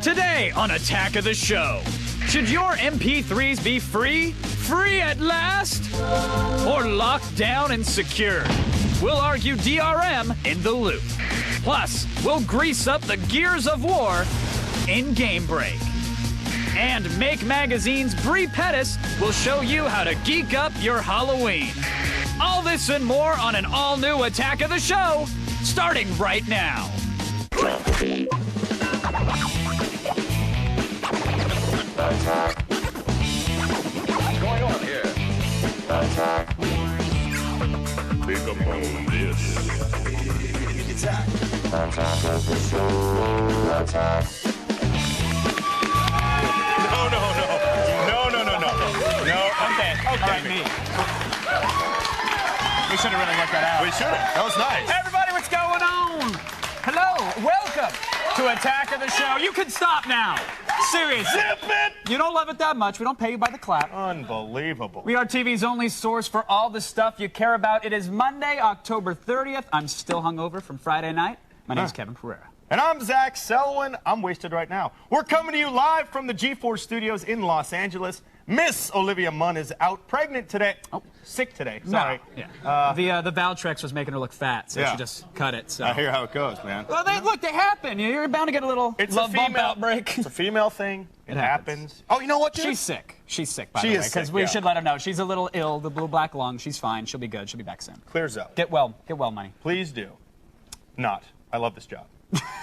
Today on Attack of the Show, should your MP3s be free? Free at last? Or locked down and secured? We'll argue DRM in the loop. Plus, we'll grease up the gears of war in Game Break. And Make Magazine's Brie Pettis will show you how to geek up your Halloween. All this and more on an all-new Attack of the Show, starting right now. Attack. What's going on here? Attack. Big up on this. Attack. Attack of the Show. Attack. No, okay. All right, me. We should have really worked that out. We should have. That was nice. Everybody, what's going on? Hello, welcome to Attack of the Show. You can stop now. Seriously. Zip it! You don't love it that much. We don't pay you by the clap. Unbelievable. We are TV's only source for all the stuff you care about. It is Monday, October 30th. I'm still hungover from Friday night. My name's Kevin Pereira. And I'm Zach Selwyn. I'm wasted right now. We're coming to you live from the G4 studios in Los Angeles. Miss Olivia Munn is out pregnant today. Oh, sick today. Sorry. No. Yeah. The Valtrex was making her look fat, so yeah. she just cut it. So. I hear how it goes, man. Well, they happen. You're bound to get a little love bump outbreak. It's a female thing. It happens. Oh, you know what, dude? She's sick. She's sick, by the way. Because we should let her know. She's a little ill, the blue black lung. She's fine. She'll be good. She'll be back soon. Clears up. Get well, money. Please do. Not. I love this job.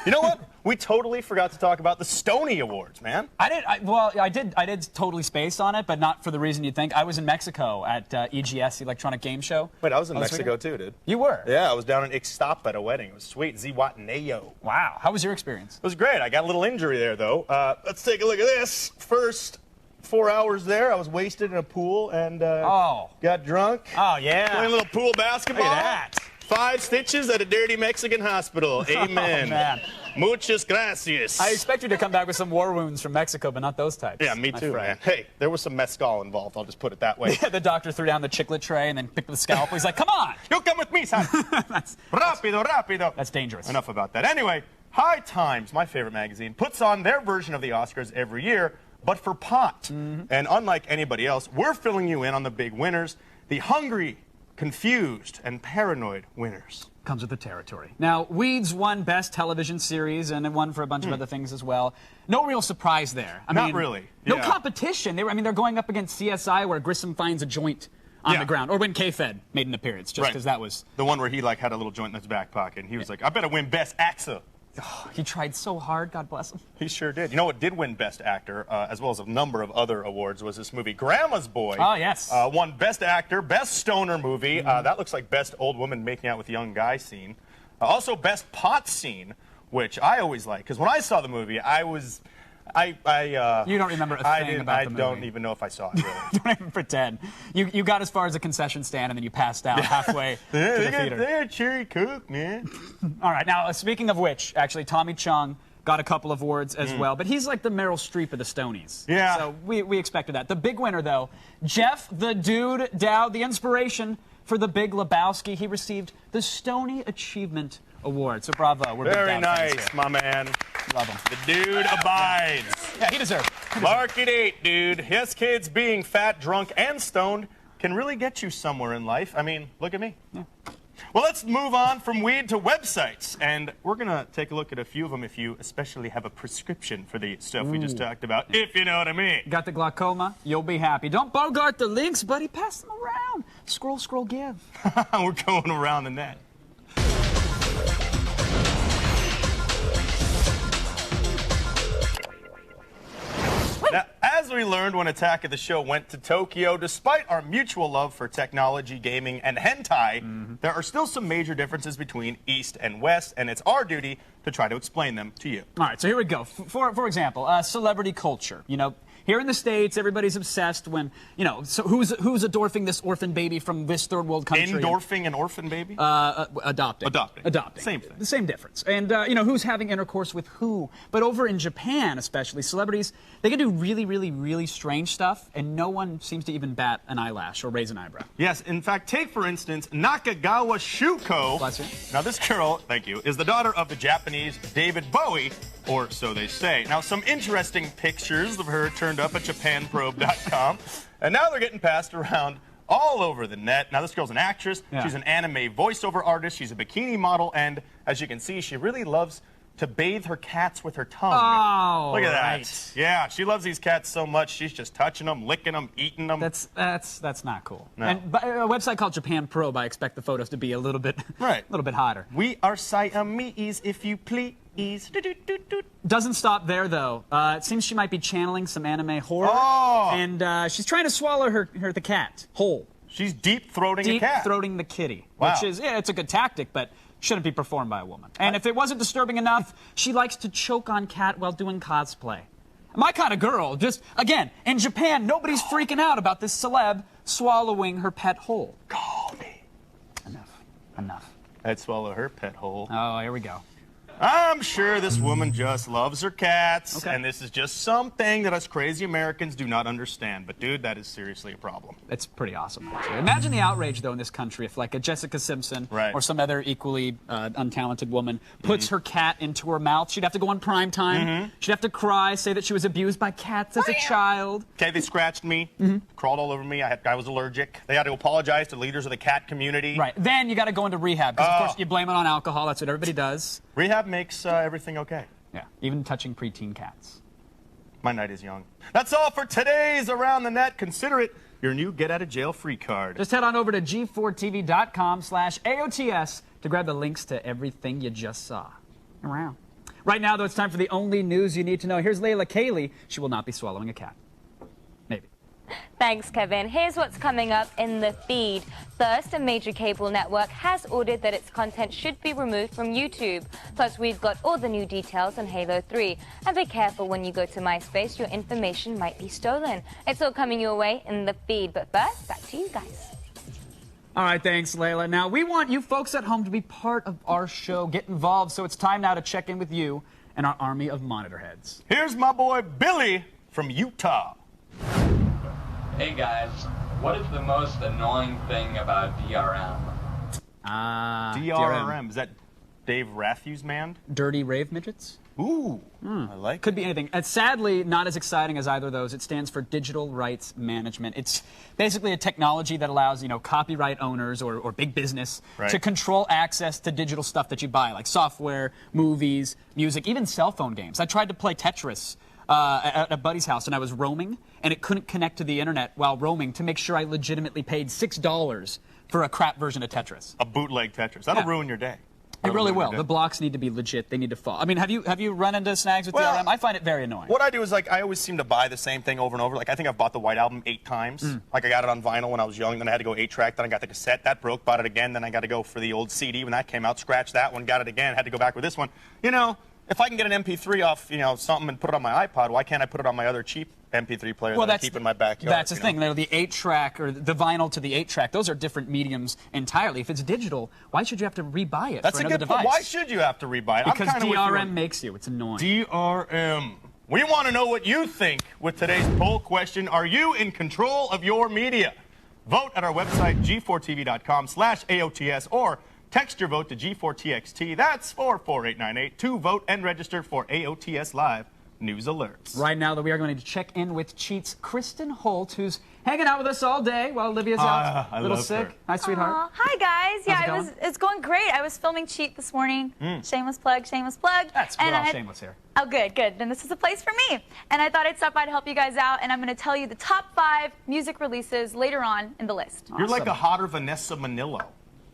You know what? We totally forgot to talk about the Stony Awards, man. I did totally space on it, but not for the reason you'd think. I was in Mexico at EGS, the Electronic Game Show. Wait, I was in Mexico too, dude. You were? Yeah, I was down in Ixtapa at a wedding. It was sweet. Zihuatanejo. Wow. How was your experience? It was great. I got a little injury there, though. Let's take a look at this. First 4 hours there, I was wasted in a pool and got drunk. Oh, yeah. Playing a little pool basketball. Look at that. 5 stitches at a dirty Mexican hospital. Amen. Oh, man. Muchas gracias. I expect you to come back with some war wounds from Mexico, but not those types. Yeah, me too, man. Hey, there was some mezcal involved. I'll just put it that way. Yeah, the doctor threw down the chiclet tray and then picked up the scalpel. He's like, come on. You come with me, son. Rapido. That's dangerous. Enough about that. Anyway, High Times, my favorite magazine, puts on their version of the Oscars every year, but for pot. And unlike anybody else, we're filling you in on the big winners, the hungry, confused, and paranoid winners. Comes with the territory. Now, Weeds won Best Television Series, and it won for a bunch of other things as well. No real surprise there. I mean, really. No competition. They're going up against CSI, where Grissom finds a joint on the ground, or when K-Fed made an appearance, just because that was the one where he had a little joint in his back pocket, and he was like, "I better win Best Actor." Oh, he tried so hard, God bless him. He sure did. You know what did win Best Actor, as well as a number of other awards, was this movie, Grandma's Boy. Oh, yes. Won Best Actor, Best Stoner Movie. That looks like Best Old Woman Making Out with Young Guy scene. Also Best Pot scene, which I always like, because when I saw the movie, you don't remember a thing about the movie. I don't even know if I saw it, really. Don't even pretend. You got as far as a concession stand, and then you passed out halfway to the theater. They're cherry coke, man. All right, now, speaking of which, actually, Tommy Chung got a couple of awards as well, but he's like the Meryl Streep of the Stonies. Yeah. So we expected that. The big winner, though, Jeff the Dude Dowd, the inspiration for The Big Lebowski. He received the Stony Achievement Award. So bravo. We're very big Dowd fans nice, here. my man. Love him. The dude abides. Yeah, he deserved it. Mark it 8, dude. Yes, kids, being fat, drunk, and stoned can really get you somewhere in life. I mean, look at me. Yeah. Well, let's move on from weed to websites. And we're going to take a look at a few of them if you especially have a prescription for the stuff we just talked about, if you know what I mean. Got the glaucoma? You'll be happy. Don't bogart the links, buddy. Pass them around. Scroll, give. We're going around the net. Now, as we learned when Attack of the Show went to Tokyo, despite our mutual love for technology, gaming, and hentai, there are still some major differences between East and West, and it's our duty to try to explain them to you. All right, so here we go. For example, celebrity culture. You know, here in the States, everybody's obsessed when, you know, so who's adorphing this orphan baby from this third world country? Endorphing an orphan baby? Adopting. Adopting. Same thing. The same difference. And, you know, who's having intercourse with who. But over in Japan, especially, celebrities, they can do really, really, really strange stuff, and no one seems to even bat an eyelash or raise an eyebrow. Yes, in fact, take, for instance, Nakagawa Shuko. Bless you. Now, this girl, thank you, is the daughter of the Japanese David Bowie, or so they say. Now, some interesting pictures of her turned up at JapanProbe.com, and now they're getting passed around all over the net. Now, this girl's an actress. Yeah. She's an anime voiceover artist. She's a bikini model, and as you can see, she really loves to bathe her cats with her tongue. Oh, look at that. right. Yeah, she loves these cats so much, she's just touching them, licking them, eating them. That's not cool. No. And but a website called Japan Probe, I expect the photos to be a little bit hotter. We are Siamese, if you please. Doesn't stop there though. It seems she might be channeling some anime horror, Oh. and she's trying to swallow the cat whole. She's deep-throating a cat. Deep-throating the kitty, Wow. which is it's a good tactic, but shouldn't be performed by a woman. And if it wasn't disturbing enough, she likes to choke on cat while doing cosplay. My kind of girl. Just again, in Japan, nobody's freaking out about this celeb swallowing her pet whole. Call me. Enough. I'd swallow her pet whole. Oh, here we go. I'm sure this woman just loves her cats, Okay. and this is just something that us crazy Americans do not understand. But, dude, that is seriously a problem. It's pretty awesome, actually. Imagine the outrage, though, in this country if, like, a Jessica Simpson Right. or some other equally untalented woman puts her cat into her mouth. She'd have to go on prime time. She'd have to cry, say that she was abused by cats as a child. Okay, they scratched me, crawled all over me. I was allergic. They had to apologize to leaders of the cat community. Right. Then you got to go into rehab, because, of course, you blame it on alcohol. That's what everybody does. Rehab makes everything okay. Yeah, even touching preteen cats. My night is young. That's all for today's Around the Net. Consider it your new get-out-of-jail-free card. Just head on over to g4tv.com/AOTS to grab the links to everything you just saw. Around. Right now, though, it's time for the only news you need to know. Here's Layla Cayley. She will not be swallowing a cat. Maybe. Thanks, Kevin. Here's what's coming up in the feed. First, a major cable network has ordered that its content should be removed from YouTube. Plus, we've got all the new details on Halo 3. And be careful when you go to MySpace, your information might be stolen. It's all coming your way in the feed. But first, back to you guys. All right, thanks, Layla. Now, we want you folks at home to be part of our show. Get involved, so it's time now to check in with you and our army of monitor heads. Here's my boy Billy from Utah. Hey guys, what is the most annoying thing about DRM? DRM. Is that Dave Matthews Man? Dirty rave midgets? Ooh, I like it. Could be anything. It's sadly not as exciting as either of those. It stands for Digital Rights Management. It's basically a technology that allows, copyright owners or big business Right. to control access to digital stuff that you buy, like software, movies, music, even cell phone games. I tried to play Tetris at a buddy's house, and I was roaming, and it couldn't connect to the internet while roaming to make sure I legitimately paid $6 for a crap version of Tetris. A bootleg Tetris. That'll Yeah. ruin your day. It That'll really ruin your will. day. The blocks need to be legit. They need to fall. I mean, have you run into snags with Well, DRM? I find it very annoying. What I do is, I always seem to buy the same thing over and over. Like, I think I've bought the White Album 8 times. Like, I got it on vinyl when I was young, then I had to go 8-track, then I got the cassette, that broke, bought it again, then I got to go for the old CD when that came out, scratch that one, got it again, had to go back with this one. If I can get an MP3 off, something and put it on my iPod, why can't I put it on my other cheap MP3 player that I keep in my backyard? That's the thing. They're the 8-track or the vinyl to the 8-track. Those are different mediums entirely. If it's digital, why should you have to rebuy it That's for a another good device? point. Why should you have to rebuy it? Because I'm kinda with you DRM on- makes you. It's annoying. DRM. We want to know what you think with today's poll question. Are you in control of your media? Vote at our website, g4tv.com/AOTS, or text your vote to G4TXT. That's 44898 to vote and register for AOTS Live News Alerts. Right now, that we are going to check in with Cheat's Kristen Holt, who's hanging out with us all day while Olivia's out I a little love sick. her. Hi, sweetheart. Aw, hi guys. How's it Yeah, going? it's going great. I was filming Cheat this morning. Shameless plug, shameless plug. We're And all I had- shameless here. Oh, good. Then this is a place for me. And I thought I'd stop by to help you guys out, and I'm going to tell you the top 5 music releases later on in the list. You're like Awesome. a hotter Vanessa Manillo.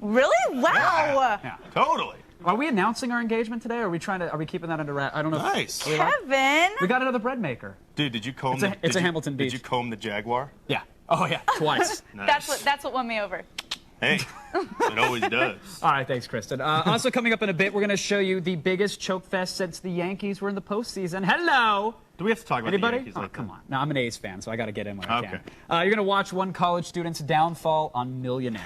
Really? Wow. Yeah. Totally. Are we announcing our engagement today, or are we keeping that under wrap? I don't know. Nice. Are we allowed- Kevin. We got another bread maker. Dude, did you comb It's a- it's a Hamilton Did Beach. you comb the Jaguar? Yeah. Oh, yeah. Twice. Nice. That's what won me over. Hey, it always does. All right, thanks, Kristen. Also coming up in a bit, we're going to show you the biggest choke fest since the Yankees were in the postseason. Hello! Do we have to talk about Anybody? the Yankees Oh, like come that? on. No, I'm an A's fan, so I got to get in when I Okay. can. You're going to watch one college student's downfall on Millionaire.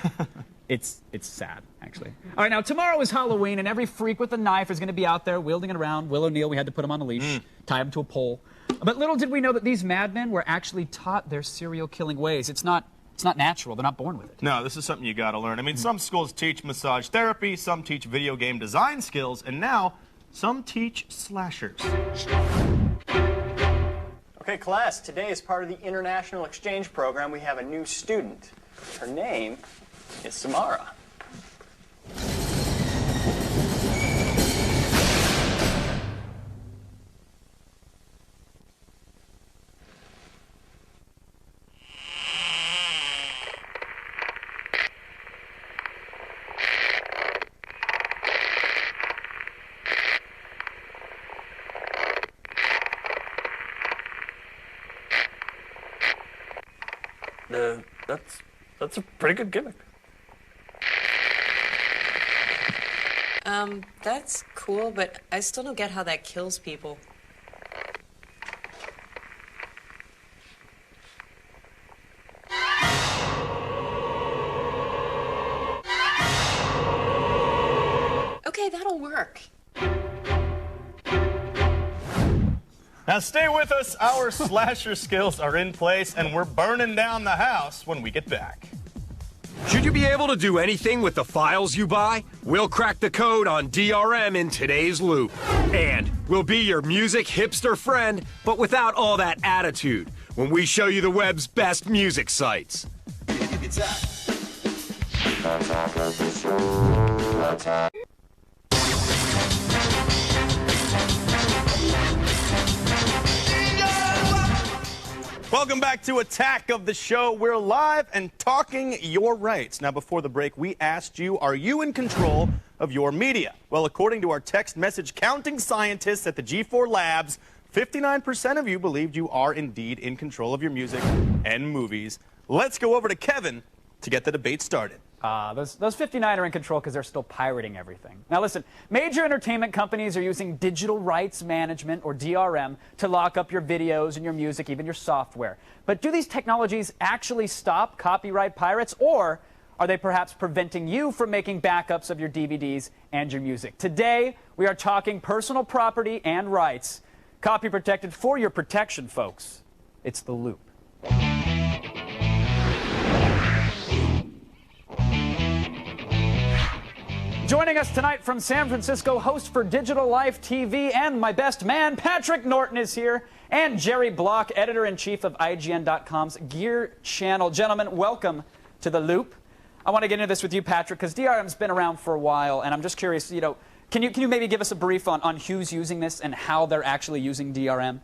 It's sad, actually. All right, now, tomorrow is Halloween, and every freak with a knife is going to be out there wielding it around. Will O'Neill, we had to put him on a leash, tie him to a pole. But little did we know that these madmen were actually taught their serial-killing ways. It's not natural. They're not born with it. No, this is something you got to learn. I mean, some schools teach massage therapy, some teach video game design skills, and now some teach slashers. Okay, class, today as part of the International Exchange Program, we have a new student. Her name is Samara. That's a pretty good gimmick. That's cool, but I still don't get how that kills people. Okay, that'll work. Now stay with us. Our slasher skills are in place, and we're burning down the house when we get back. Should you be able to do anything with the files you buy? We'll crack the code on DRM in today's loop. And we'll be your music hipster friend, but without all that attitude, when we show you the web's best music sites. Welcome back to Attack of the Show. We're live and talking your rights. Now, before the break, we asked you, are you in control of your media? Well, according to our text message counting scientists at the G4 Labs, 59% of you believed you are indeed in control of your music and movies. Let's go over to Kevin to get the debate started. Those 59 are in control because they're still pirating everything. Now listen, major entertainment companies are using digital rights management, or DRM, to lock up your videos and your music, even your software. But do these technologies actually stop copyright pirates, or are they perhaps preventing you from making backups of your DVDs and your music? Today, we are talking personal property and rights. Copy protected for your protection, folks. It's The Loop. Joining us tonight from San Francisco, host for Digital Life TV and My Best Man, Patrick Norton is here, and Jerry Block, editor-in-chief of IGN.com's Gear Channel. Gentlemen, welcome to The Loop. I want to get into this with you, Patrick, because DRM's been around for a while, and I'm just curious, can you maybe give us a brief on who's using this and how they're actually using DRM?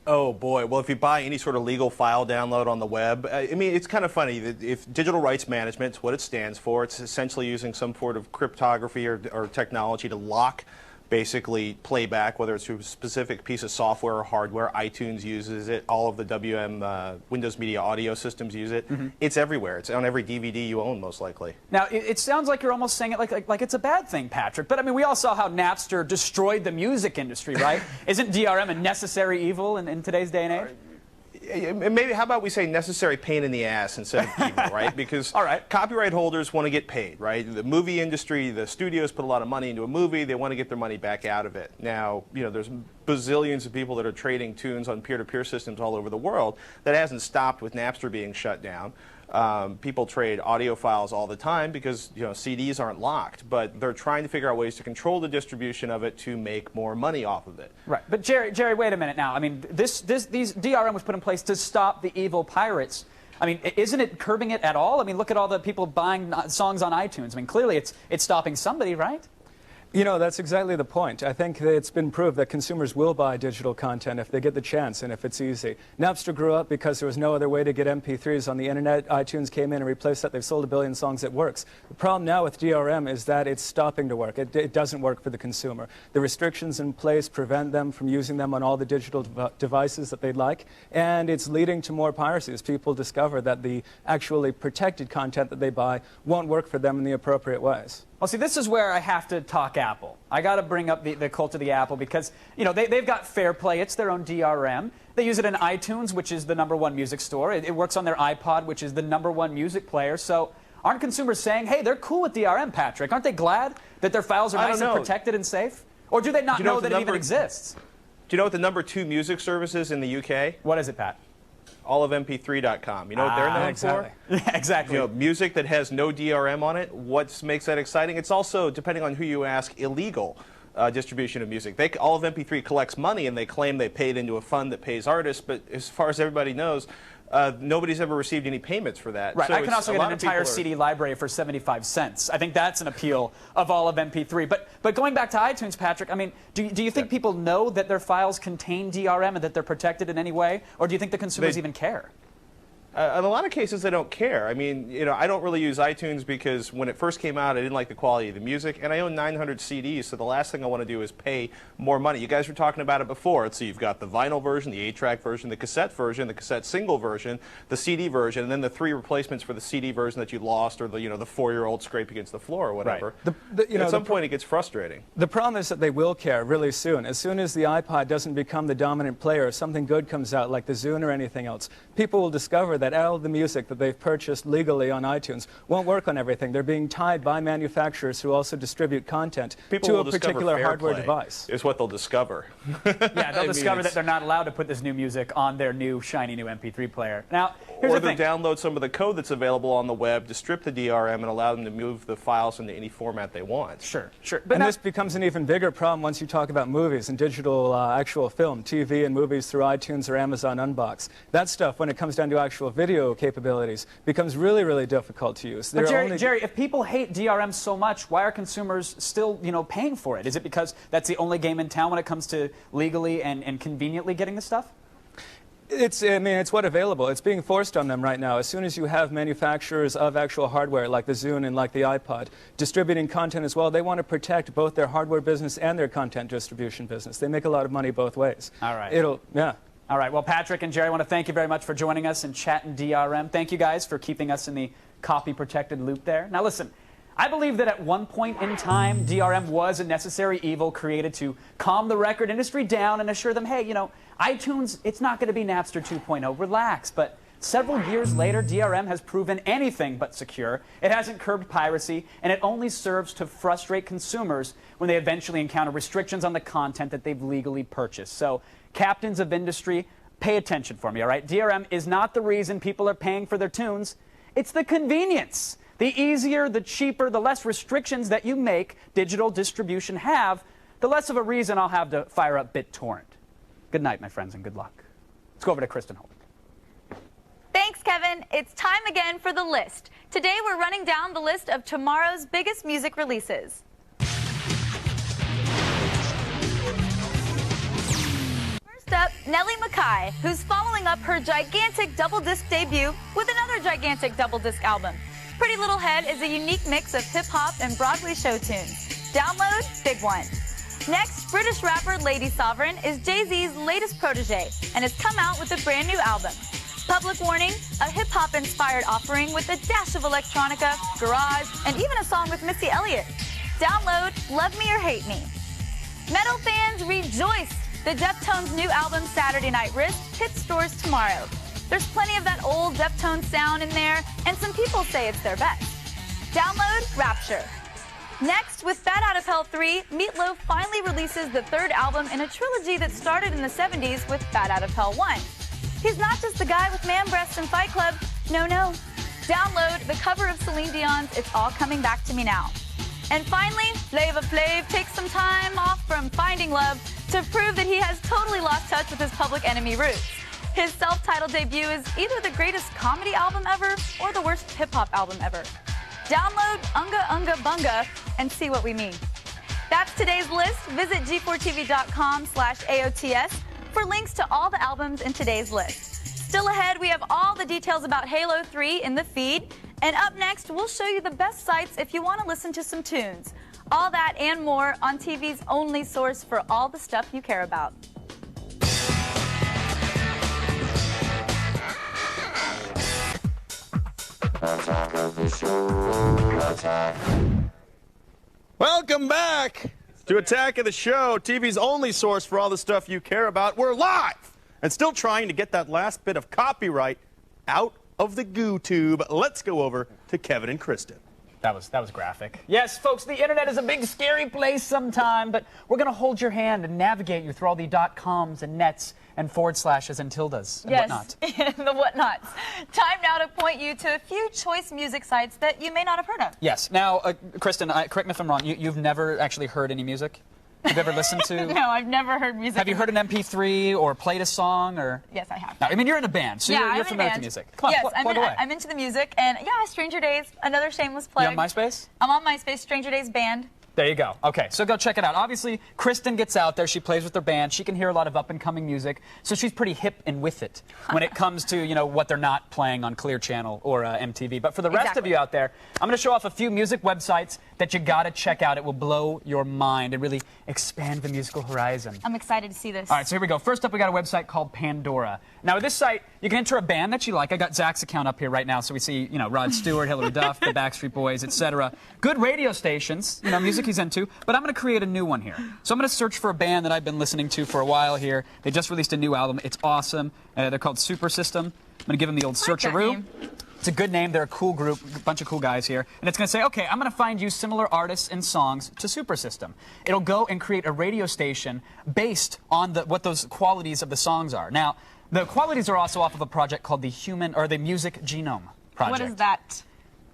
Oh, boy. Well, if you buy any sort of legal file download on the web, I mean, it's kind of funny. If digital rights management is what it stands for, it's essentially using some sort of cryptography or technology to lock basically playback, whether it's through a specific piece of software or hardware. iTunes uses it. All of the Windows Media Audio systems use it. Mm-hmm. It's everywhere. It's on every DVD you own, most likely. Now, it sounds like you're almost saying it like it's a bad thing, Patrick. But, I mean, we all saw how Napster destroyed the music industry, right? Isn't DRM a necessary evil in today's day and age? Maybe, how about we say necessary pain in the ass instead of evil, right? Because copyright holders want to get paid, right? The movie industry, the studios put a lot of money into a movie. They want to get their money back out of it. Now, there's bazillions of people that are trading tunes on peer-to-peer systems all over the world. That hasn't stopped with Napster being shut down. People trade audio files all the time because CDs aren't locked, but they're trying to figure out ways to control the distribution of it to make more money off of it. Right, but Jerry, wait a minute now. I mean, these DRM was put in place to stop the evil pirates. I mean, isn't it curbing it at all? I mean, look at all the people buying songs on iTunes. I mean, clearly it's stopping somebody, right? That's exactly the point. I think that it's been proved that consumers will buy digital content if they get the chance and if it's easy. Napster grew up because there was no other way to get MP3s on the internet. iTunes came in and replaced that. They've sold 1 billion songs. It works. The problem now with DRM is that it's stopping to work. It doesn't work for the consumer. The restrictions in place prevent them from using them on all the digital devices that they'd like, and it's leading to more piracy as people discover that the actually protected content that they buy won't work for them in the appropriate ways. Well, see, this is where I have to talk Apple. I got to bring up the cult of the Apple because, they've got FairPlay. It's their own DRM. They use it in iTunes, which is the #1 music store. It works on their iPod, which is the #1 music player. So aren't consumers saying, hey, they're cool with DRM, Patrick? Aren't they glad that their files are nice and protected and safe? Or do they not know that it even exists? Do you know what the #2 music service is in the UK? What is it, Pat? AllofMP3.com. You know what they're known for? Yeah, exactly. Music that has no DRM on it. What makes that exciting? It's also, depending on who you ask, illegal. distribution of music. All of MP3 collects money, and they claim they paid into a fund that pays artists, but as far as everybody knows, nobody's ever received any payments for that. Right, so I can also get an entire CD library for 75 cents. I think that's an appeal of all of MP3. But going back to iTunes, Patrick, I mean, do you think people know that their files contain DRM and that they're protected in any way? Or do you think the consumers even care? In a lot of cases, they don't care. I mean, I don't really use iTunes because when it first came out, I didn't like the quality of the music, and I own 900 CDs, so the last thing I want to do is pay more money. You guys were talking about it before. So you've got the vinyl version, the 8-track version, the cassette single version, the CD version, and then the 3 replacements for the CD version that you lost, or the 4-year-old scrape against the floor or whatever. Right. At some point, it gets frustrating. The problem is that they will care really soon. As soon as the iPod doesn't become the dominant player, if something good comes out, like the Zune or anything else, people will discover that all the music that they've purchased legally on iTunes won't work on everything. They're being tied by manufacturers who also distribute content to a particular hardware device. Is what they'll discover. Yeah, they'll discover that they're not allowed to put this new music on their new, shiny new MP3 player. Now, here's the thing. Or they'll download some of the code that's available on the web to strip the DRM and allow them to move the files into any format they want. Sure, sure. And this becomes an even bigger problem once you talk about movies and digital actual film, TV and movies through iTunes or Amazon Unbox. That stuff, when it comes down to actual video capabilities, becomes really, really difficult to use. But Jerry, if people hate DRM so much, why are consumers still, paying for it? Is it because that's the only game in town when it comes to legally and conveniently getting the stuff? It's what's available. It's being forced on them right now. As soon as you have manufacturers of actual hardware, like the Zune and like the iPod, distributing content as well, they want to protect both their hardware business and their content distribution business. They make a lot of money both ways. All right. All right. Well, Patrick and Jerry, I want to thank you very much for joining us and chatting DRM. Thank you guys for keeping us in the copy-protected loop there. Now, listen. I believe that at one point in time, DRM was a necessary evil created to calm the record industry down and assure them, hey, iTunes, it's not going to be Napster 2.0. Relax. But several years later, DRM has proven anything but secure. It hasn't curbed piracy, and it only serves to frustrate consumers when they eventually encounter restrictions on the content that they've legally purchased. So, captains of industry, pay attention for me, all right? DRM is not the reason people are paying for their tunes. It's the convenience. The easier, the cheaper, the less restrictions that you make digital distribution have, the less of a reason I'll have to fire up BitTorrent. Good night, my friends, and good luck. Let's go over to Kristen Holt. Thanks, Kevin. It's time again for the list. Today we're running down the list of tomorrow's biggest music releases. First up, Nellie Mackay, who's following up her gigantic double-disc debut with another gigantic double-disc album. Pretty Little Head is a unique mix of hip-hop and Broadway show tunes. Download, big one. Next, British rapper Lady Sovereign is Jay-Z's latest protege and has come out with a brand new album. Public Warning, a hip-hop inspired offering with a dash of electronica, garage, and even a song with Missy Elliott. Download, Love Me or Hate Me. Metal fans, rejoice! The Deftones' new album, Saturday Night Risk, hits stores tomorrow. There's plenty of that old Deftones sound in there, and some people say it's their best. Download Rapture. Next, with Bat Out of Hell 3, Meatloaf finally releases the third album in a trilogy that started in the 70s with Bat Out of Hell 1. He's not just the guy with man breasts and Fight Club. No. Download the cover of Celine Dion's It's All Coming Back to Me Now. And finally, Flava Flav takes some time off from finding love to prove that he has totally lost touch with his Public Enemy roots. His self-titled debut is either the greatest comedy album ever or the worst hip-hop album ever. Download Unga Unga Bunga and see what we mean. That's today's list. Visit g4tv.com/AOTS for links to all the albums in today's list. Still ahead, we have all the details about Halo 3 in the feed. And up next, we'll show you the best sites if you want to listen to some tunes. All that and more on TV's only source for all the stuff you care about. Welcome back to Attack of the Show, TV's only source for all the stuff you care about. We're live and still trying to get that last bit of copyright out of the goo tube. Let's go over to Kevin and Kristen. That was graphic. Yes, folks, the internet is a big, scary place sometime, but we're going to hold your hand and navigate you through all the .coms and nets and // and tildes and whatnot. Yes, the whatnots. Time now to point you to a few choice music sites that you may not have heard of. Yes. Now, Kristen, correct me if I'm wrong, you've never actually heard any music? Have you ever listened to? No, I've never heard music. Have you heard an MP3 or played a song or? Yes, I have. No, I mean, you're in a band, so yeah, you're familiar with music. Come on, yes, plug away. I'm into the music, and yeah, Stranger Days, another shameless plug. You on MySpace? I'm on MySpace, Stranger Days band. There you go. Okay, so go check it out. Obviously, Kristen gets out there. She plays with her band. She can hear a lot of up-and-coming music, so she's pretty hip and with it when it comes to, you know, what they're not playing on Clear Channel or MTV. But for the rest of you out there, I'm going to show off a few music websites that you got to check out. It will blow your mind and really expand the musical horizon. I'm excited to see this. All right, so here we go. First up, we got a website called Pandora. Now, with this site, you can enter a band that you like. I got Zach's account up here right now, so we see, you know, Rod Stewart, Hilary Duff, the Backstreet Boys, etc. Good radio stations, you know, music he's into. But I'm going to create a new one here. So I'm going to search for a band that I've been listening to for a while here. They just released a new album. It's awesome. They're called Super System. I'm going to give them the old searcheroo. It's a good name. They're a cool group, a bunch of cool guys here. And it's going to say, okay, I'm going to find you similar artists and songs to Super System. It'll go and create a radio station based on what those qualities of the songs are. Now, the qualities are also off of a project called the Music Genome Project. What is that?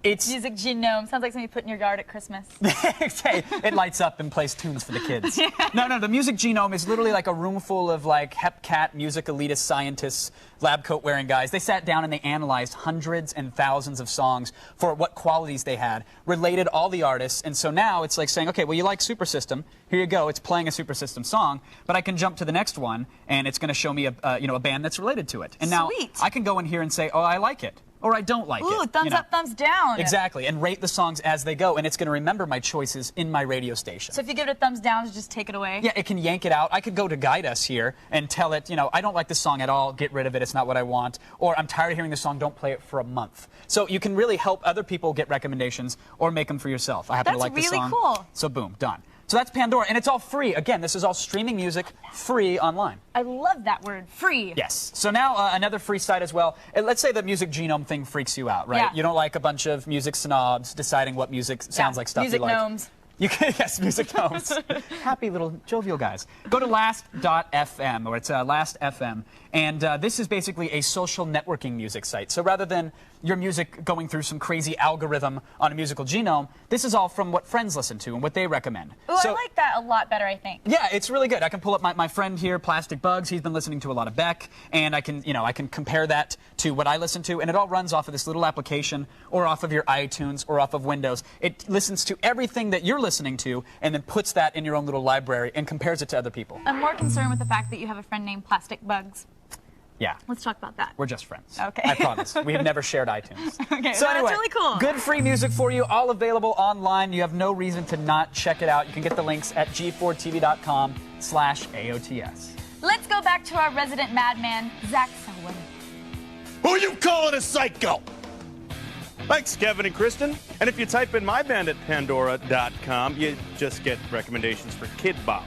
It's Music Genome. Sounds like something you put in your yard at Christmas. It lights up and plays tunes for the kids. No, the Music Genome is literally like a room full of like hepcat music elitist scientists, lab coat wearing guys. They sat down and they analyzed hundreds and thousands of songs for what qualities they had, related all the artists, and so now it's like saying, okay, well, you like Super System, here you go, it's playing a Super System song, but I can jump to the next one and it's going to show me a band that's related to it. And now I can go in here and say, oh, I like it. Or I don't like it. Ooh, thumbs up, thumbs down. Exactly, and rate the songs as they go, and it's going to remember my choices in my radio station. So if you give it a thumbs down, just take it away? Yeah, it can yank it out. I could go to Guide Us here and tell it, you know, I don't like this song at all, get rid of it, it's not what I want. Or I'm tired of hearing this song, don't play it for a month. So you can really help other people get recommendations or make them for yourself. I happen to like this song. That's really cool. So boom, done. So that's Pandora, and it's all free. Again, this is all streaming music, free online. I love that word, free. Yes. So now another free site as well. Let's say the Music Genome thing freaks you out, right? Yeah. You don't like a bunch of music snobs deciding what music sounds like stuff music you like. gnomes. You can, yes, music gnomes. Happy little jovial guys. Go to last.fm, or it's Last.fm, and this is basically a social networking music site. So rather than your music going through some crazy algorithm on a musical genome, this is all from what friends listen to and what they recommend. Ooh, I like that a lot better, I think. Yeah, it's really good. I can pull up my friend here, Plastic Bugs. He's been listening to a lot of Beck, and I can compare that to what I listen to, and it all runs off of this little application or off of your iTunes or off of Windows. It listens to everything that you're listening to and then puts that in your own little library and compares it to other people. I'm more concerned with the fact that you have a friend named Plastic Bugs. Yeah. Let's talk about that. We're just friends. Okay. I promise. We have never shared iTunes. Okay, So well, anyway, that's really cool. Good free music for you, all available online. You have no reason to not check it out. You can get the links at g4tv.com/AOTS. Let's go back to our resident madman, Zach Selwyn. Who you calling a psycho? Thanks, Kevin and Kristen. And if you type in my band at Pandora.com, you just get recommendations for Kid Bop.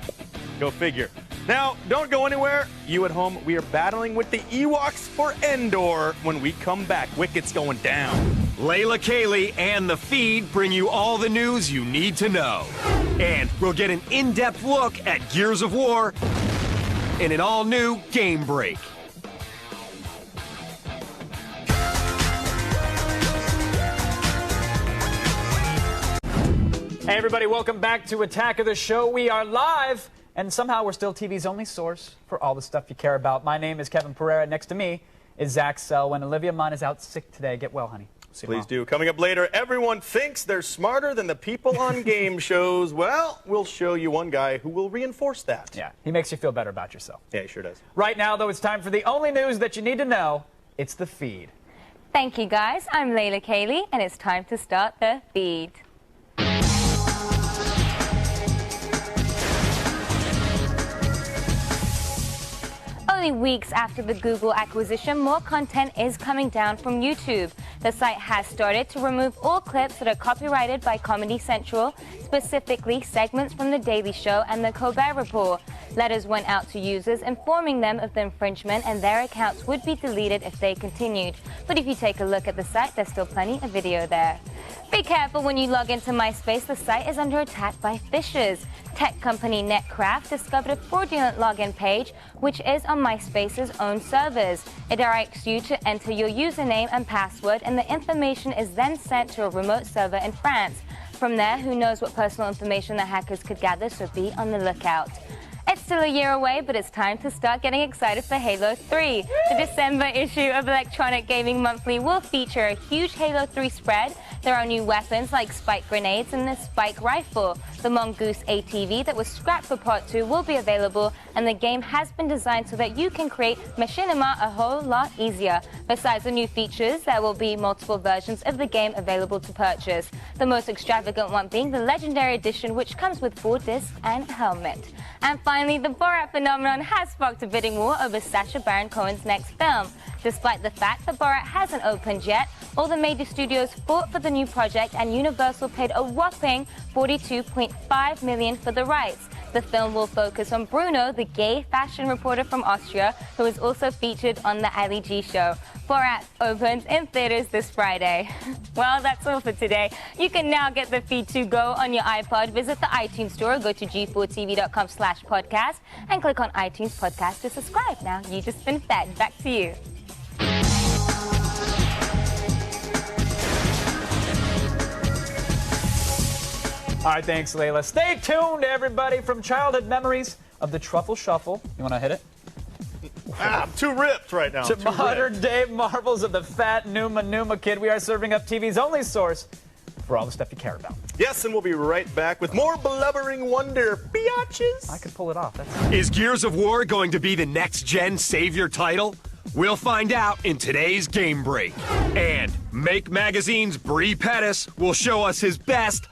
Go figure. Now, don't go anywhere. You at home, we are battling with the Ewoks for Endor when we come back. Wicket's going down. Layla Kaylee and The Feed bring you all the news you need to know. And we'll get an in-depth look at Gears of War in an all-new Game Break. Hey everybody, welcome back to Attack of the Show. We are live, and somehow we're still TV's only source for all the stuff you care about. My name is Kevin Pereira. Next to me is Zach Selwyn. Olivia Munn is out sick today. Get well, honey. Please do. Coming up later, everyone thinks they're smarter than the people on game shows. Well, we'll show you one guy who will reinforce that. Yeah, he makes you feel better about yourself. Yeah, he sure does. Right now, though, it's time for the only news that you need to know. It's The Feed. Thank you, guys. I'm Layla Kaylee, and it's time to start The Feed. Only weeks after the Google acquisition, more content is coming down from YouTube. The site has started to remove all clips that are copyrighted by Comedy Central, specifically segments from The Daily Show and The Colbert Report. Letters went out to users informing them of the infringement, and their accounts would be deleted if they continued. But if you take a look at the site, there's still plenty of video there. Be careful when you log into MySpace. The site is under attack by phishers. Tech company Netcraft discovered a fraudulent login page, which is on MySpace's own servers. It directs you to enter your username and password, and the information is then sent to a remote server in France. From there, who knows what personal information the hackers could gather, so be on the lookout. It's still a year away, but it's time to start getting excited for Halo 3. The December issue of Electronic Gaming Monthly will feature a huge Halo 3 spread. There are new weapons like spike grenades and the spike rifle. The Mongoose ATV that was scrapped for Part 2 will be available, and the game has been designed so that you can create machinima a whole lot easier. Besides the new features, there will be multiple versions of the game available to purchase. The most extravagant one being the Legendary Edition, which comes with 4 discs and a helmet. And finally, the Borat phenomenon has sparked a bidding war over Sacha Baron Cohen's next film. Despite the fact that Borat hasn't opened yet, all the major studios fought for the new project, and Universal paid a whopping $42.5 million for the rights. The film will focus on Bruno, the gay fashion reporter from Austria, who is also featured on the Ali G Show. Borat opens in theaters this Friday. Well, that's all for today. You can now get the feed to go on your iPod. Visit the iTunes store, go to g4tv.com/podcast, and click on iTunes Podcast to subscribe. Now you just been fed. Back to you. All right, thanks, Layla. Stay tuned, everybody, from childhood memories of the Truffle Shuffle. You want to hit it? I'm too ripped right now. To modern-day marvels of the fat Numa kid, we are serving up TV's only source for all the stuff you care about. Yes, and we'll be right back with more blubbering wonder, biatches. I could pull it off. Is Gears of War going to be the next-gen savior title? We'll find out in today's Game Break. And Make Magazine's Bree Pettis will show us his best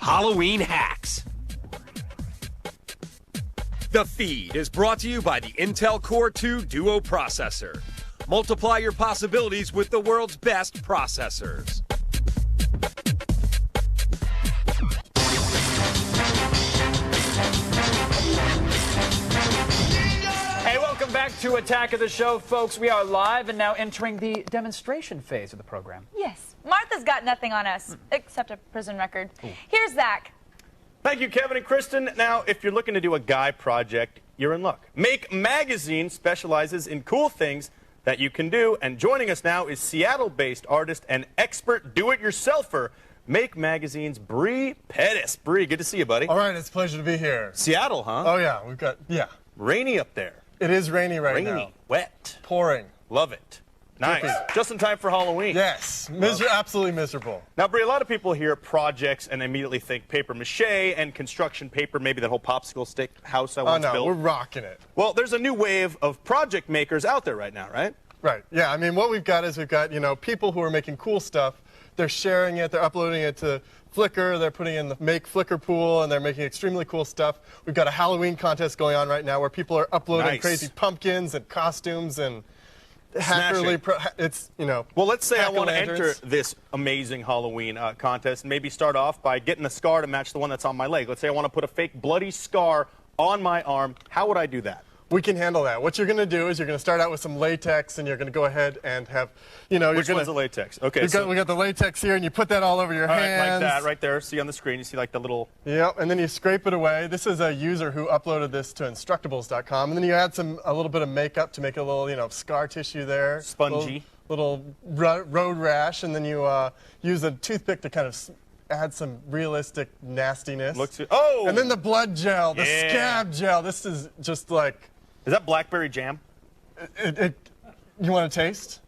Halloween hacks. The Feed is brought to you by the Intel Core 2 Duo processor. Multiply your possibilities with the world's best processors. Hey, welcome back to Attack of the Show, folks. We are live and now entering the demonstration phase of the program. Yes. Martha's got nothing on us, except a prison record. Here's Zach. Thank you, Kevin and Kristen. Now, if you're looking to do a guy project, you're in luck. Make Magazine specializes in cool things that you can do, and joining us now is Seattle-based artist and expert do-it-yourselfer, Make Magazine's Bree Pettis. Bree, good to see you, buddy. All right, it's a pleasure to be here. Seattle, huh? Oh, yeah, Rainy up there. It is rainy right now. Rainy, wet. Pouring. Love it. Nice. Drippy. Just in time for Halloween. Yes. Absolutely miserable. Now, Bree, a lot of people hear projects and immediately think paper mache and construction paper, maybe that whole popsicle stick house I once built. Oh, no, we're rocking it. Well, there's a new wave of project makers out there right now, right? Right. Yeah, I mean, what we've got is people who are making cool stuff. They're sharing it. They're uploading it to Flickr. They're putting it in the Make Flickr pool, and they're making extremely cool stuff. We've got a Halloween contest going on right now where people are uploading crazy pumpkins and costumes and Well, let's say I want to enter this amazing Halloween contest and maybe start off by getting a scar to match the one that's on my leg. Let's say I want to put a fake bloody scar on my arm. How would I do that? We can handle that. What you're going to do is you're going to start out with some latex, and you're going to go ahead and have, Which one's the latex? Okay. We got the latex here, and you put that all over your hands. Like that, right there. See on the screen, you see like the little... Yep, and then you scrape it away. This is a user who uploaded this to Instructables.com, and then you add a little bit of makeup to make a little, scar tissue there. Spongy. Little road rash, and then you use a toothpick to kind of add some realistic nastiness. And then the blood gel, the scab gel. This is just like... Is that blackberry jam? You want to taste?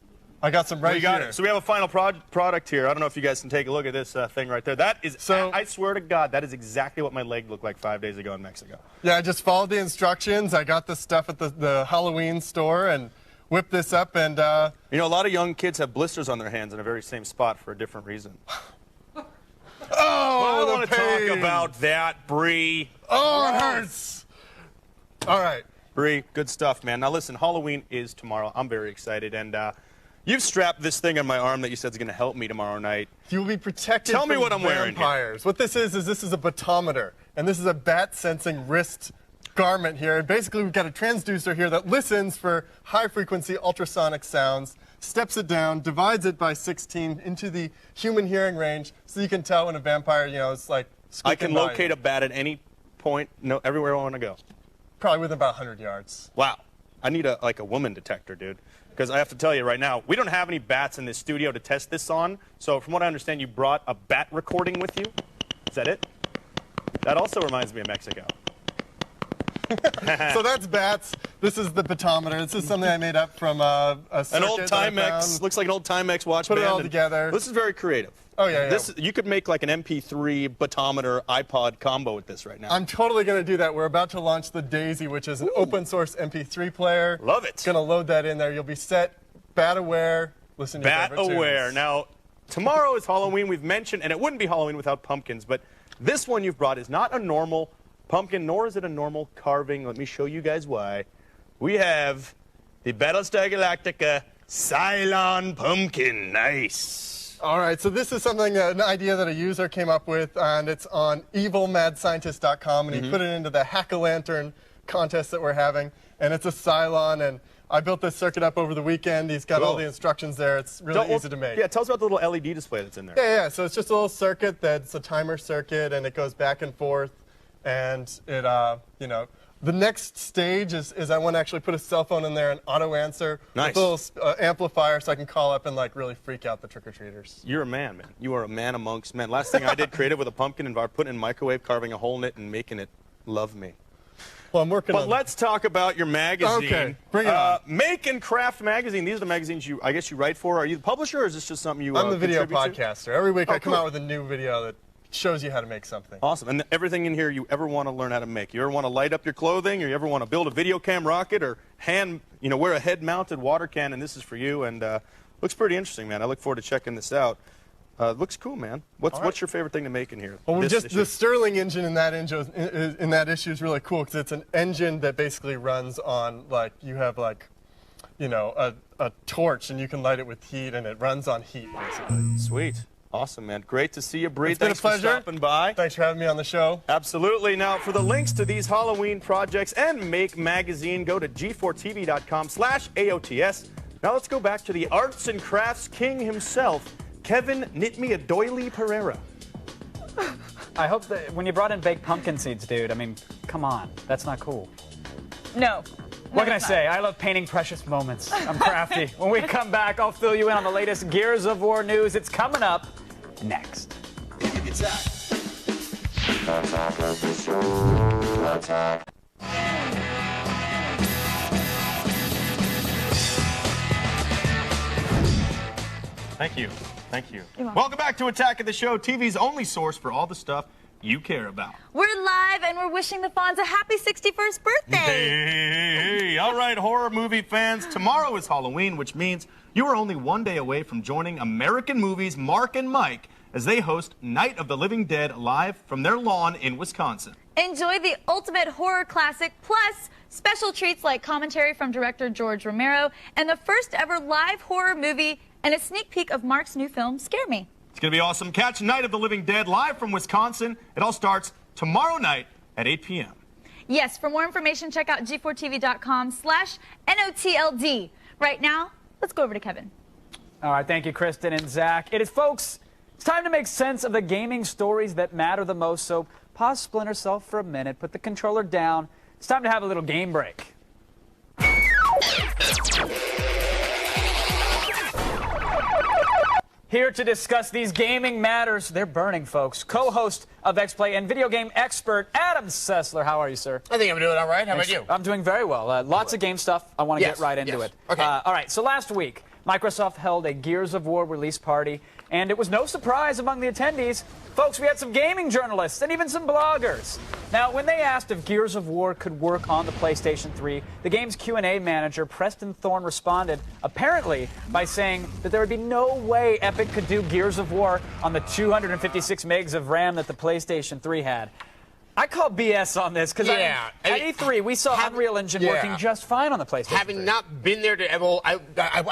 I got some right here. So we have a final product here. I don't know if you guys can take a look at this thing right there. That is, I swear to God, that is exactly what my leg looked like 5 days ago in Mexico. Yeah, I just followed the instructions. I got this stuff at the Halloween store and whipped this up. And a lot of young kids have blisters on their hands in the very same spot for a different reason. I want to talk about that, Bree. Oh, it hurts. All right. Bree, good stuff, man. Now listen, Halloween is tomorrow. I'm very excited, and you've strapped this thing on my arm that you said is going to help me tomorrow night. You'll be protected Tell me from what I'm wearing here. What this is a batometer, and this is a bat-sensing wrist garment here. And basically, we've got a transducer here that listens for high-frequency ultrasonic sounds, steps it down, divides it by 16 into the human hearing range, so you can tell when a vampire, it's like I can locate a bat at any point, everywhere I want to go. Probably within about 100 yards. Wow. I need a woman detector, dude. because I have to tell you right now, we don't have any bats in this studio to test this on. So from what I understand, you brought a bat recording with you. Is that it? That also reminds me of Mexico. So that's bats. This is the batometer. This is something I made up from a circuit. An old Timex. Looks like an old Timex watch Put band. it all together. This is very creative. Oh, yeah, yeah. You could make like an MP3 batometer iPod combo with this right now. I'm totally going to do that. We're about to launch the Daisy, which is an open source MP3 player. Love it. Going to load that in there. You'll be set, bat aware, listen to your favorite tunes. Bat aware. Now, tomorrow is Halloween. We've mentioned, and it wouldn't be Halloween without pumpkins, but this one you've brought is not a normal pumpkin, nor is it a normal carving. Let me show you guys why. We have the Battlestar Galactica Cylon Pumpkin. Nice. All right, so this is something, an idea that a user came up with, and it's on evilmadscientist.com, and he put it into the Hack-A-Lantern contest that we're having, and it's a Cylon, and I built this circuit up over the weekend. He's got all the instructions there. It's really easy to make. Yeah, tell us about the little LED display that's in there. Yeah, so it's just a little circuit that's a timer circuit, and it goes back and forth, and it, you know, the next stage is I want to actually put a cell phone in there and auto answer with a little amplifier so I can call up and like really freak out the trick-or-treaters. You're a man, man. You are a man amongst men. Last thing I did creative with a pumpkin involved putting it in a microwave, carving a hole in it, and making it love me. Well, I'm working on But let's talk about your magazine. Okay, bring it on. Make and Craft Magazine. These are the magazines I guess you write for. Are you the publisher, or is this just something you I'm the video contribute to? podcaster. Every week I come cool. out with a new video that shows you how to make something. Awesome. And everything in here you ever want to learn how to make. You ever want to light up your clothing, or you ever want to build a video cam rocket, or wear a head-mounted water cannon, this is for you. And looks pretty interesting, man. I look forward to checking this out. Looks cool, man. What's your favorite thing to make in here? Well, the Stirling engine in that issue is really cool because it's an engine that basically runs on, like, you have, like, you know, a torch and you can light it with heat, and it runs on heat, basically. Sweet. Awesome, man. Great to see you, Bree. It's been Thanks a pleasure. for stopping by. Thanks for having me on the show. Absolutely. Now, for the links to these Halloween projects and Make Magazine, go to g4tv.com/AOTS. Now let's go back to the arts and crafts king himself, Kevin Knit Me a Doily Pereira. I hope that when you brought in baked pumpkin seeds, dude, I mean, come on. That's not cool. No. What can I say? I love painting precious moments. I'm crafty. When we come back, I'll fill you in on the latest Gears of War news. It's coming up next. Thank you. Thank you. Welcome back to Attack of the Show, TV's only source for all the stuff you care about. We're live and we're wishing the Fonz a happy 61st birthday. Hey. All right, horror movie fans, tomorrow is Halloween, which means you are only one day away from joining American Movies Mark and Mike as they host Night of the Living Dead live from their lawn in Wisconsin. Enjoy the ultimate horror classic, plus special treats like commentary from director George Romero and the first ever live horror movie and a sneak peek of Mark's new film, Scare Me. It's going to be awesome. Catch Night of the Living Dead live from Wisconsin. It all starts tomorrow night at 8 p.m. Yes, for more information, check out g4tv.com/NOTLD. Right now, let's go over to Kevin. All right, thank you, Kristen and Zach. It is, folks, it's time to make sense of the gaming stories that matter the most, so pause Splinter Cell for a minute, put the controller down. It's time to have a little game break. Here to discuss these gaming matters, they're burning, folks. Co-host of X-Play and video game expert Adam Sessler. How are you, sir? I think I'm doing all right. How about you? I'm doing very well. Lots of game stuff. I want to get right into it. Okay. All right, so last week, Microsoft held a Gears of War release party, and it was no surprise among the attendees. Folks, we had some gaming journalists and even some bloggers. Now, when they asked if Gears of War could work on the PlayStation 3, the game's Q&A manager, Preston Thorne, responded, apparently, by saying that there would be no way Epic could do Gears of War on the 256 megs of RAM that the PlayStation 3 had. I call BS on this because at E3 we saw Unreal Engine working just fine on the PlayStation 3. Having not been there, I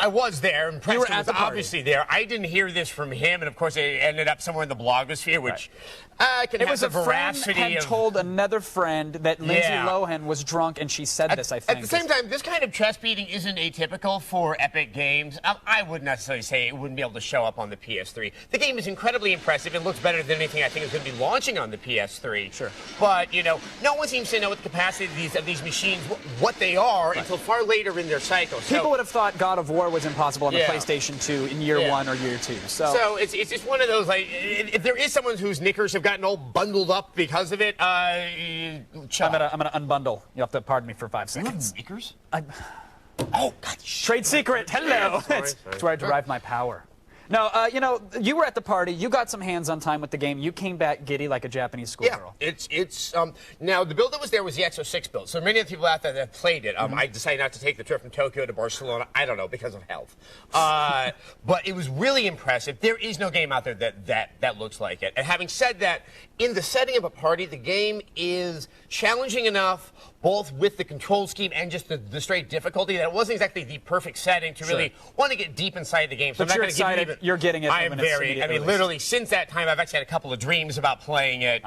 was there, and Preston was obviously there. I didn't hear this from him, and of course it ended up somewhere in the blogosphere, which Can It have was the a friend veracity had of... told another friend that Lindsay Yeah. Lohan was drunk, and she said this, I think. At the same time, this kind of chest beating isn't atypical for Epic Games. I wouldn't necessarily say it wouldn't be able to show up on the PS3. The game is incredibly impressive. It looks better than anything I think is going to be launching on the PS3. Sure. But, you know, no one seems to know what the capacity of these machines, what they are, until far later in their cycle. So, People would have thought God of War was impossible on the Yeah. PlayStation 2 in year 1 or year 2. So it's just one of those, like, if there is someone whose knickers have gotten all bundled up because of it, I'm gonna unbundle. You'll have to pardon me for 5 seconds. Knickers? Oh, God. Trade secret. Hello. That's where I derive my power. No, you know, you were at the party. You got some hands-on time with the game. You came back giddy like a Japanese schoolgirl. It's now the build that was there was the Exo 6 build. So many of the people out there that played it, I decided not to take the trip from Tokyo to Barcelona. I don't know, because of health. But it was really impressive. There is no game out there that looks like it. And having said that, in the setting of a party, the game is challenging enough, both with the control scheme and just the straight difficulty, that it wasn't exactly the perfect setting to really want to get deep inside the game. So But you're excited. You're getting it. I am very. I mean, literally, since that time, I've actually had a couple of dreams about playing it.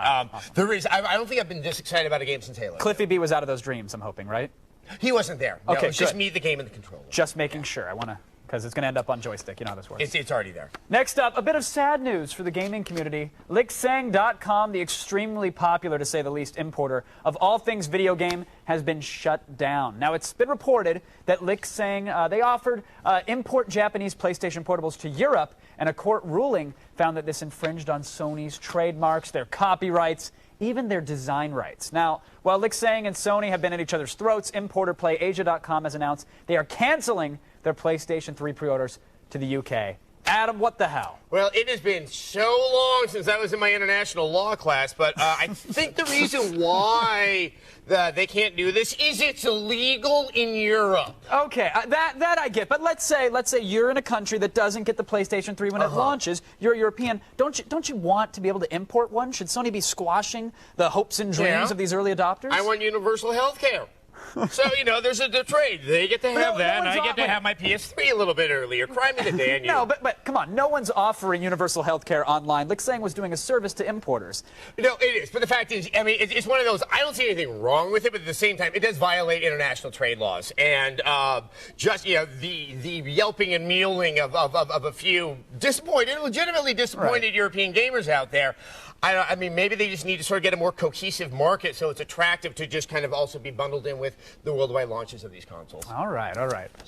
There is. I don't think I've been this excited about a game since Halo. Cliffy B was out of those dreams, I'm hoping, right? He wasn't there. No, Okay, it was just good. me, the game, and the controller. Just making sure. I want to, because it's going to end up on joystick. You know how this works. It's already there. Next up, a bit of sad news for the gaming community. Licksang.com, the extremely popular, to say the least, importer of all things video game, has been shut down. Now, it's been reported that Licksang, they offered import Japanese PlayStation portables to Europe, and a court ruling found that this infringed on Sony's trademarks, their copyrights, even their design rights. Now, while Licksang and Sony have been at each other's throats, importer PlayAsia.com has announced they are canceling their PlayStation 3 pre-orders to the UK. Adam, what the hell? Well, it has been so long since I was in my international law class, but I think the reason why they can't do this is it's illegal in Europe. Okay, that I get. But let's say you're in a country that doesn't get the PlayStation 3 when it launches. You're European. Don't you want to be able to import one? Should Sony be squashing the hopes and dreams of these early adopters? I want universal health care. So, you know, there's a trade. They get to have that, and I get to have my PS3 a little bit earlier. Cry me the day on you. No, but come on. No one's offering universal health care online. Licksang was doing a service to importers. No, it is. But the fact is, I mean, it's one of those, I don't see anything wrong with it, but at the same time, it does violate international trade laws. And just, you know, the yelping and mewling of a few legitimately disappointed European gamers out there. I mean, maybe they just need to sort of get a more cohesive market so it's attractive to just kind of also be bundled in with the worldwide launches of these consoles. All right.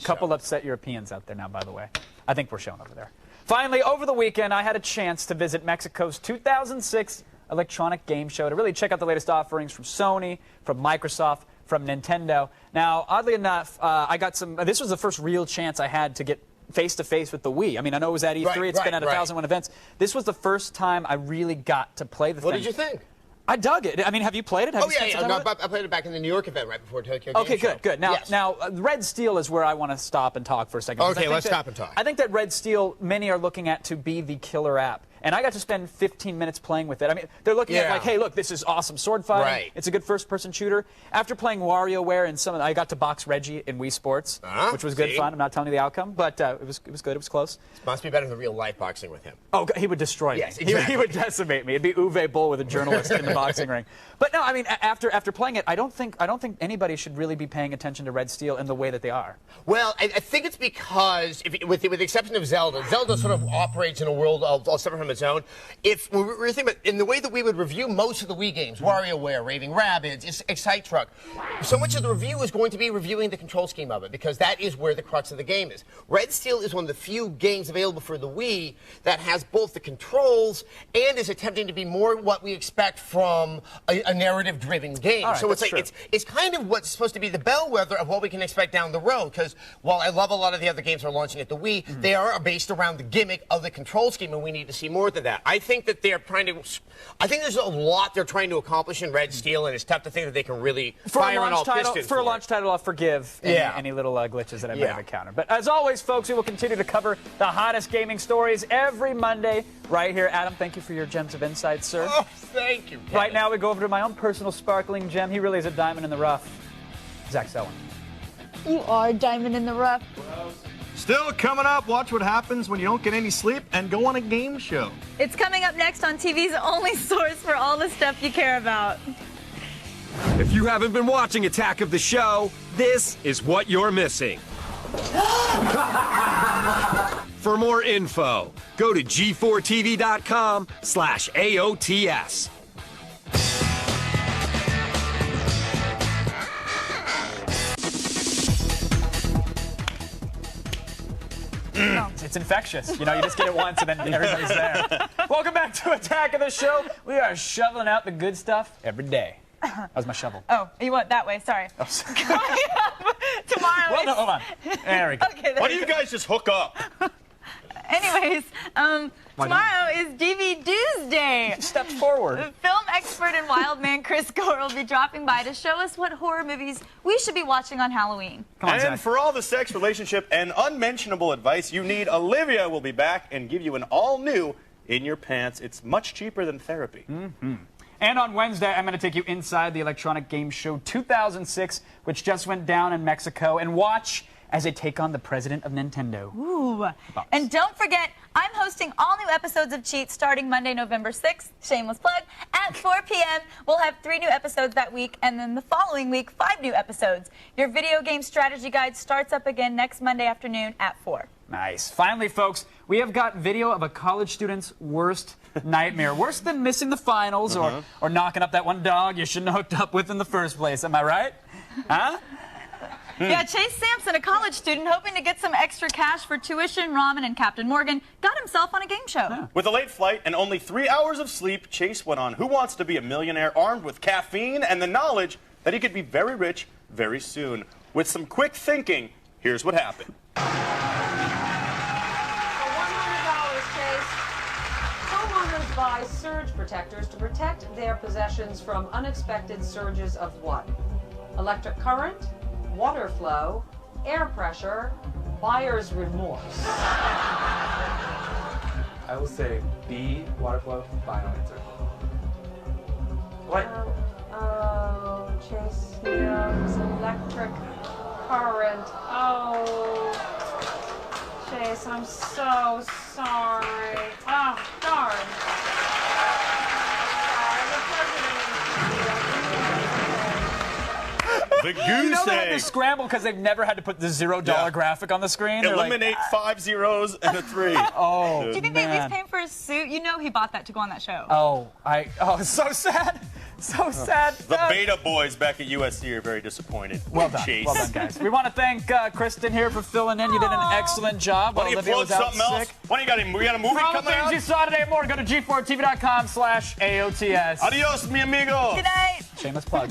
Couple upset Europeans out there now, by the way. I think we're shown over there. Finally, over the weekend, I had a chance to visit Mexico's 2006 Electronic Game Show to really check out the latest offerings from Sony, from Microsoft, from Nintendo. Now, oddly enough, I got some. This was the first real chance I had to get face-to-face with the Wii. I mean, I know it was at E3. It's been at 1,001 events. This was the first time I really got to play the thing. What did you think? I dug it. I mean, have you played it? Have Oh, you spent some yeah. time No, with it? I played it back in the New York event right before Tokyo Game Show. Okay, good. Now, Red Steel is where I want to stop and talk for a second. Okay, let's stop and talk. I think that Red Steel, many are looking at to be the killer app. And I got to spend 15 minutes playing with it. I mean, they're looking at like, hey, look, this is awesome sword fighting. Right. It's a good first-person shooter. After playing WarioWare and I got to box Reggie in Wii Sports, which was good fun. I'm not telling you the outcome, but it was good. It was close. Must be better than real life boxing with him. Oh, he would destroy me. Yes, exactly. He would decimate me. It'd be Uwe Boll with a journalist in the boxing ring. But no, I mean, after playing it, I don't think anybody should really be paying attention to Red Steel in the way that they are. Well, I think it's because, with the exception of Zelda sort of operates in a world all separate from its own. If we're thinking about in the way that we would review most of the Wii games, WarioWare, Raving Rabbids, Excite Truck, so much of the review is going to be reviewing the control scheme of it because that is where the crux of the game is. Red Steel is one of the few games available for the Wii that has both the controls and is attempting to be more what we expect from a narrative-driven game. Right, so it's like it's kind of what's supposed to be the bellwether of what we can expect down the road. Because while I love a lot of the other games that are launching at the Wii, they are based around the gimmick of the control scheme, and we need to see more than that. I think that they're trying to. I think there's a lot they're trying to accomplish in Red Steel, and it's tough to think that they can really fire on all pistons. For a launch title, I'll forgive any little glitches that I may have encountered. But as always, folks, we will continue to cover the hottest gaming stories every Monday right here. Adam, thank you for your gems of insight, sir. Oh, thank you, Kevin. Right now, we go over to my own personal sparkling gem. He really is a diamond in the rough. Zach Selwyn. You are a diamond in the rough. Still coming up, watch what happens when you don't get any sleep and go on a game show. It's coming up next on TV's only source for all the stuff you care about. If you haven't been watching Attack of the Show, this is what you're missing. For more info, go to g4tv.com/AOTS. It's infectious. You know, you just get it once and then everybody's there. Welcome back to Attack of the Show. We are shoveling out the good stuff every day. That was my shovel. Oh, you went that way. Sorry. Oh, sorry. Tomorrow. Well, no, hold on. There we go. Okay, Why don't you guys just hook up? Anyways, tomorrow is DVD Doomsday. Step forward. Film expert and wild man Chris Gore will be dropping by to show us what horror movies we should be watching on Halloween. Come on, and Zach. for all the sex, relationship, and unmentionable advice you need, Olivia will be back and give you an all-new In Your Pants. It's much cheaper than therapy. Mm-hmm. And on Wednesday, I'm going to take you inside the Electronic Game Show 2006, which just went down in Mexico, and watch as they take on the president of Nintendo. Ooh. And don't forget, I'm hosting all new episodes of Cheat starting Monday, November 6th. Shameless plug. At 4 p.m., we'll have 3 new episodes that week, and then the following week, 5 new episodes. Your video game strategy guide starts up again next Monday afternoon at 4. Nice. Finally, folks, we have got video of a college student's worst nightmare. Worse than missing the finals or knocking up that one dog you shouldn't have hooked up with in the first place. Am I right? Huh? Yeah, Chase Sampson, a college student hoping to get some extra cash for tuition, ramen, and Captain Morgan, got himself on a game show. Yeah. With a late flight and only 3 hours of sleep, Chase went on Who Wants to Be a Millionaire armed with caffeine and the knowledge that he could be very rich very soon. With some quick thinking, here's what happened. For $100, Chase, homeowners buy surge protectors to protect their possessions from unexpected surges of what? Electric current, water flow, air pressure, buyer's remorse. I will say B, water flow, final answer. What? Oh, Chase, it's electric current. Oh, Chase, I'm so sorry. Oh, darn. The goose You know they had egg. to scramble because they've never had to put the $0 graphic on the screen. They're Eliminate 5 zeros and a 3. Oh, Do you think they at least paid for his suit? You know he bought that to go on that show. Oh, it's so sad. So sad. The Beta boys back at USC are very disappointed. Well done. Chase. Well done, guys. We want to thank Kristen here for filling in. You did an excellent job. Why don't you Olivia plug was out something else? sick. Why don't you we got a movie For all the coming things out? you saw today and more, go to g4tv.com/AOTS. Adios, mi amigo. Good night. Shameless plug.